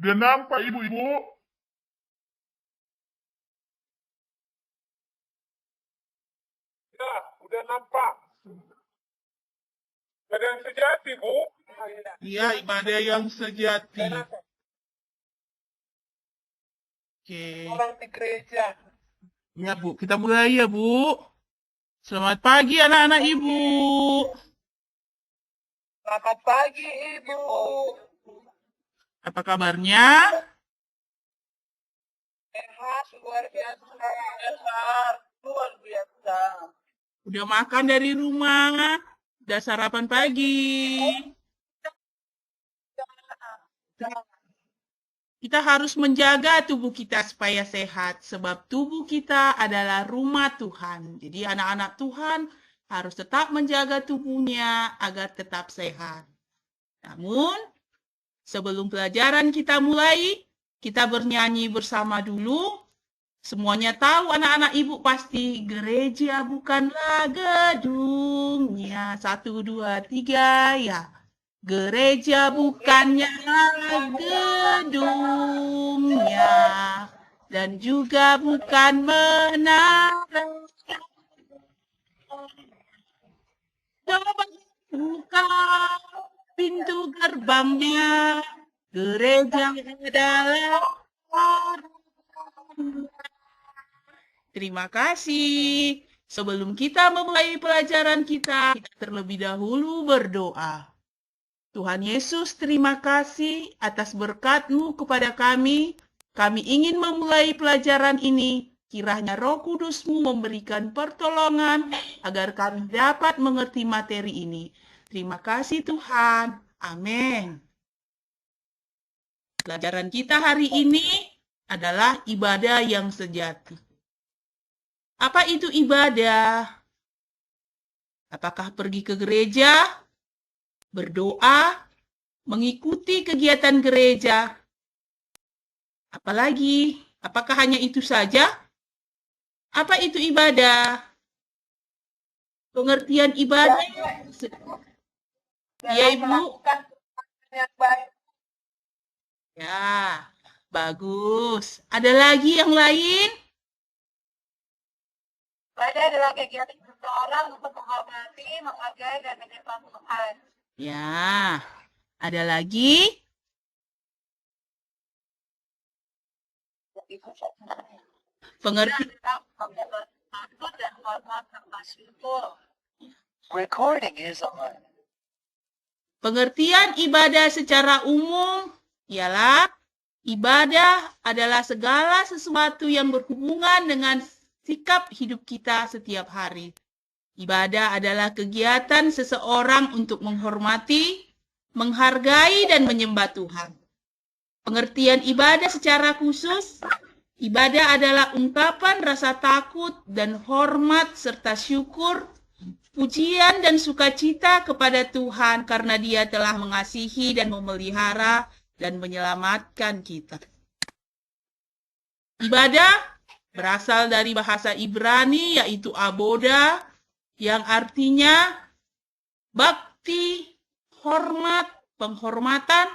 Udah nampak ibu-ibu? Ya, udah nampak. Ada yang sejati, Bu. Iya, ibadah yang sejati. Oke. Orang di gereja. Ya, Bu. Kita mulai ya, Bu. Selamat pagi anak-anak ibu. Selamat pagi, Ibu. Apa kabarnya? Sehat, luar biasa. Sehat, luar biasa. Udah makan dari rumah? Udah sarapan pagi? Kita harus menjaga tubuh kita supaya sehat, sebab tubuh kita adalah rumah Tuhan. Jadi anak-anak Tuhan harus tetap menjaga tubuhnya agar tetap sehat. Namun, sebelum pelajaran kita mulai, kita bernyanyi bersama dulu. Semuanya tahu anak-anak ibu pasti, gereja bukanlah gedungnya. 1, 2, 3, ya. Gereja bukannya gedungnya dan juga bukan menara. Coba buka pintu gerbangnya. Gereja adalah. Terima kasih. Sebelum kita memulai pelajaran kita terlebih dahulu berdoa. Tuhan Yesus, terima kasih atas berkat-Mu kepada kami. Kami ingin memulai pelajaran ini. Kiranya Roh Kudus-Mu memberikan pertolongan agar kami dapat mengerti materi ini. Terima kasih Tuhan. Amin. Pelajaran kita hari ini adalah ibadah yang sejati. Apa itu ibadah? Apakah pergi ke gereja, berdoa, mengikuti kegiatan gereja? Apalagi, apakah hanya itu saja? Apa itu ibadah? Pengertian ibadah. Ya, Ibu. Ya, bagus. Ada lagi yang lain? Ibadah adalah kegiatan seseorang untuk menghormati, menghargai, dan menyembah Tuhan. Ya, ada lagi? Pengertian. Recording is on. Pengertian ibadah secara umum ialah ibadah adalah segala sesuatu yang berhubungan dengan sikap hidup kita setiap hari. Ibadah adalah kegiatan seseorang untuk menghormati, menghargai, dan menyembah Tuhan. Pengertian ibadah secara khusus, ibadah adalah ungkapan rasa takut dan hormat serta syukur, pujian dan sukacita kepada Tuhan karena Dia telah mengasihi dan memelihara dan menyelamatkan kita. Ibadah berasal dari bahasa Ibrani yaitu aboda, yang artinya bakti, hormat, penghormatan,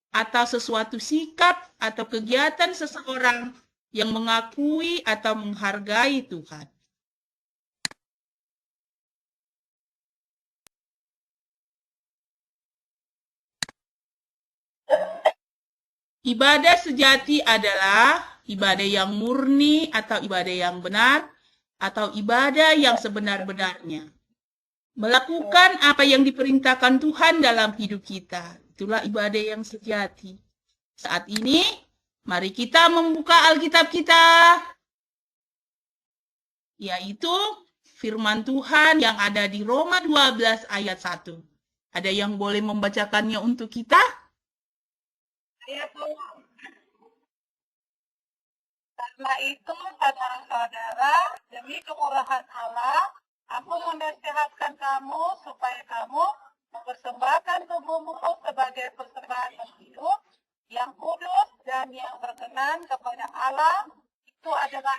atau sesuatu sikap atau kegiatan seseorang yang mengakui atau menghargai Tuhan. Ibadah sejati adalah ibadah yang murni atau ibadah yang benar atau ibadah yang sebenar-benarnya. Melakukan apa yang diperintahkan Tuhan dalam hidup kita. Itulah ibadah yang sejati. Saat ini, mari kita membuka Alkitab kita, yaitu firman Tuhan yang ada di Roma 12 ayat 1. Ada yang boleh membacakannya untuk kita? Karena itu, saudara-saudara, demi kemurahan Allah, aku menasihatkan kamu supaya kamu mempersembahkan tubuhmu sebagai persembahan yang hidup, yang kudus dan yang berkenan kepada Allah. Itu adalah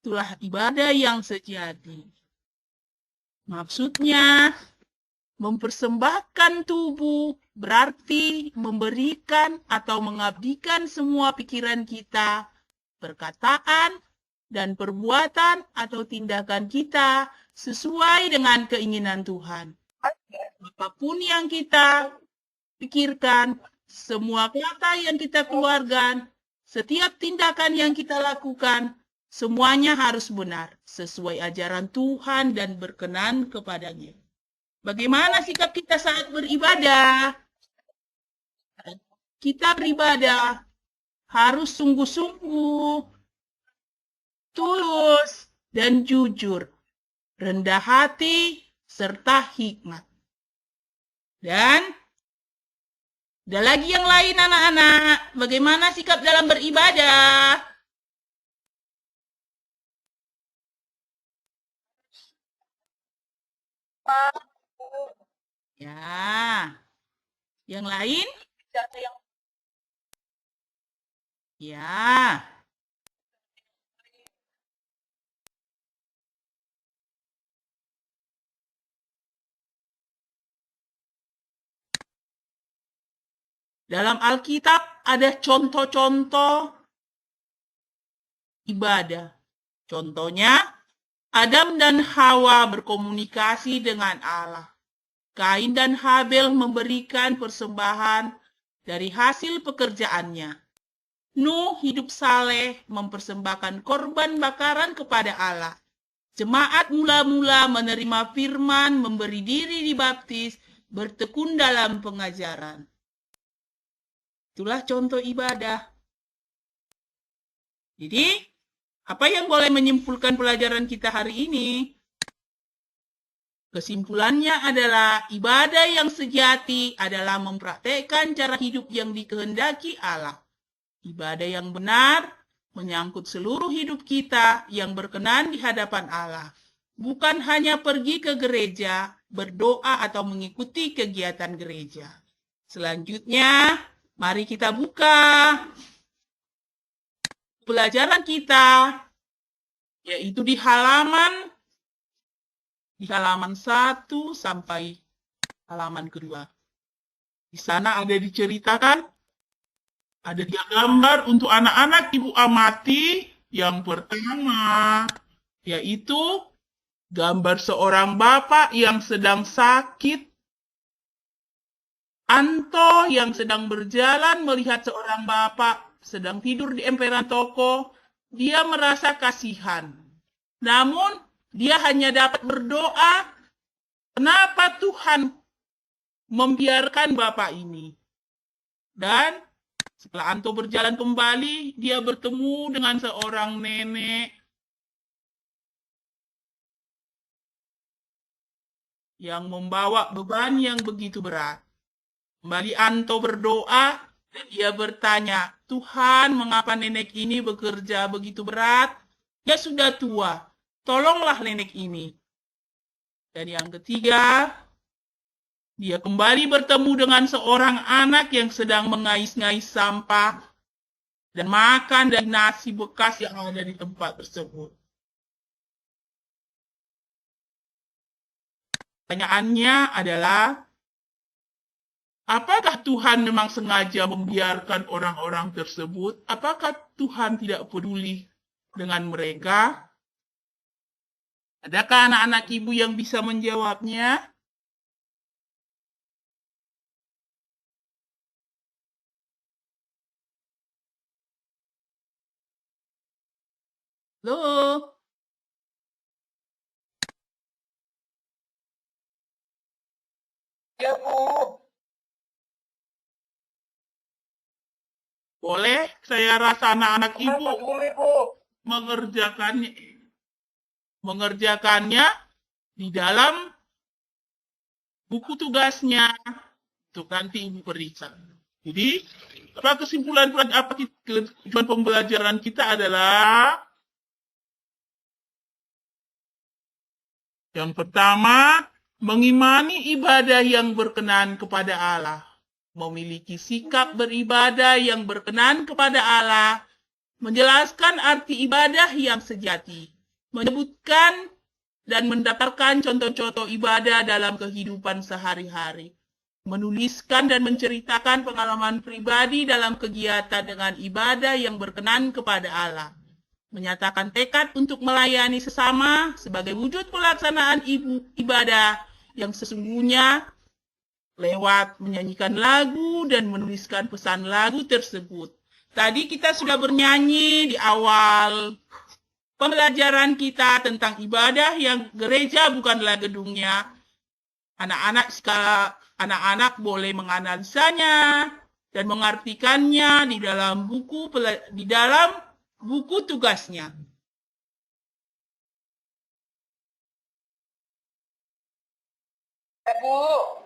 Itulah ibadah yang sejati. Maksudnya, mempersembahkan tubuh, berarti memberikan atau mengabdikan semua pikiran kita, perkataan, dan perbuatan atau tindakan kita sesuai dengan keinginan Tuhan. Apapun yang kita pikirkan, semua kata yang kita keluarkan, setiap tindakan yang kita lakukan, semuanya harus benar, sesuai ajaran Tuhan dan berkenan kepadanya. Bagaimana sikap kita saat beribadah? Kita beribadah harus sungguh-sungguh, tulus, dan jujur, rendah hati, serta hikmat. Dan ada lagi yang lain anak-anak, bagaimana sikap dalam beribadah? Ya, yang lain? Ya, dalam Alkitab ada contoh-contoh ibadah. Contohnya, Adam dan Hawa berkomunikasi dengan Allah. Kain dan Habel memberikan persembahan dari hasil pekerjaannya. Nuh hidup saleh mempersembahkan korban bakaran kepada Allah. Jemaat mula-mula menerima firman, memberi diri dibaptis, bertekun dalam pengajaran. Itulah contoh ibadah. Jadi, apa yang boleh menyimpulkan pelajaran kita hari ini? Kesimpulannya adalah ibadah yang sejati adalah mempraktekkan cara hidup yang dikehendaki Allah. Ibadah yang benar menyangkut seluruh hidup kita yang berkenan di hadapan Allah. Bukan hanya pergi ke gereja, berdoa atau mengikuti kegiatan gereja. Selanjutnya, mari kita buka pelajaran kita, yaitu di halaman 1 sampai halaman kedua. Di sana ada diceritakan, ada dia gambar untuk anak-anak Ibu amati. Yang pertama, yaitu gambar seorang bapak yang sedang sakit. Anto yang sedang berjalan melihat seorang bapak sedang tidur di emperan toko. Dia merasa kasihan. Namun, dia hanya dapat berdoa, kenapa Tuhan membiarkan bapak ini? Dan setelah Anto berjalan kembali, dia bertemu dengan seorang nenek yang membawa beban yang begitu berat. Kembali Anto berdoa, dan dia bertanya, Tuhan, mengapa nenek ini bekerja begitu berat? Dia sudah tua, tolonglah nenek ini. Dan yang ketiga, dia kembali bertemu dengan seorang anak yang sedang mengais-ngais sampah dan makan dari nasi bekas yang ada di tempat tersebut. Pertanyaannya adalah, apakah Tuhan memang sengaja membiarkan orang-orang tersebut? Apakah Tuhan tidak peduli dengan mereka? Adakah anak-anak ibu yang bisa menjawabnya? Halo? Ya, Bu. Boleh saya rasa anak-anak ibu Boleh, Bu. mengerjakannya di dalam buku tugasnya. Untuk nanti ibu periksa. Jadi, kesimpulan tujuan pembelajaran kita adalah yang pertama, mengimani ibadah yang berkenan kepada Allah. Memiliki sikap beribadah yang berkenan kepada Allah. Menjelaskan arti ibadah yang sejati. Menyebutkan dan mendapatkan contoh-contoh ibadah dalam kehidupan sehari-hari. menuliskan dan menceritakan pengalaman pribadi dalam kegiatan dengan ibadah yang berkenan kepada Allah, menyatakan tekad untuk melayani sesama sebagai wujud pelaksanaan ibadah yang sesungguhnya lewat menyanyikan lagu dan menuliskan pesan lagu tersebut. Tadi kita sudah bernyanyi di awal pembelajaran kita tentang ibadah yang gereja bukanlah gedungnya. Anak-anak boleh menganalisanya dan mengartikannya di dalam buku tugasnya. Bu.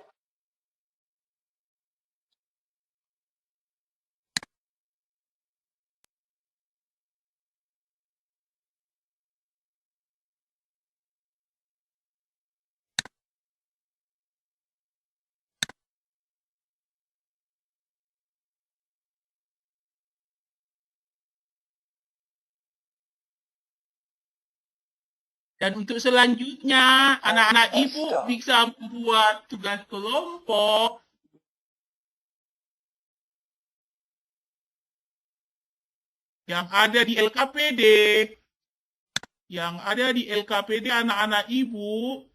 Dan untuk selanjutnya, anak-anak ibu bisa membuat tugas kelompok yang ada di LKPD. Yang ada di LKPD anak-anak ibu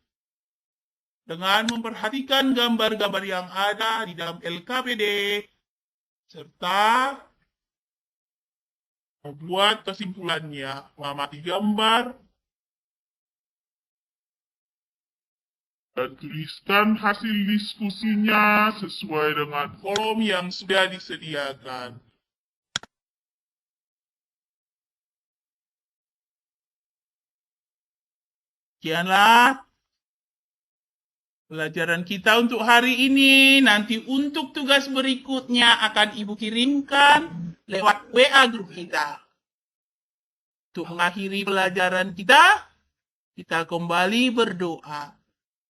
dengan memperhatikan gambar-gambar yang ada di dalam LKPD serta membuat kesimpulannya, mengamati gambar, dan tuliskan hasil diskusinya sesuai dengan kolom yang sudah disediakan. Sekianlah pelajaran kita untuk hari ini. Nanti untuk tugas berikutnya akan Ibu kirimkan lewat WA grup kita. Untuk mengakhiri pelajaran kita kembali berdoa.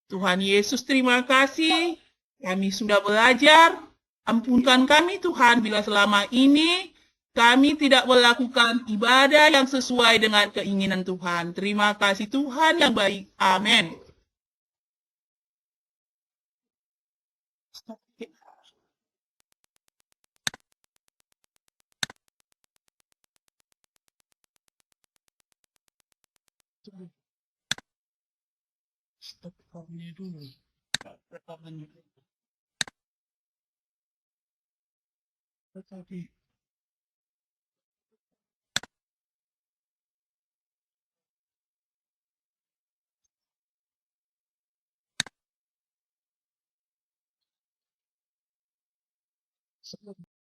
Tuhan Yesus, terima kasih. Kami sudah belajar. Ampunkan kami Tuhan bila selama ini kami tidak melakukan ibadah yang sesuai dengan keinginan Tuhan. Terima kasih Tuhan yang baik. Amin. Stop rekamnya dulu. Rekamannya. Tadi. Sebelum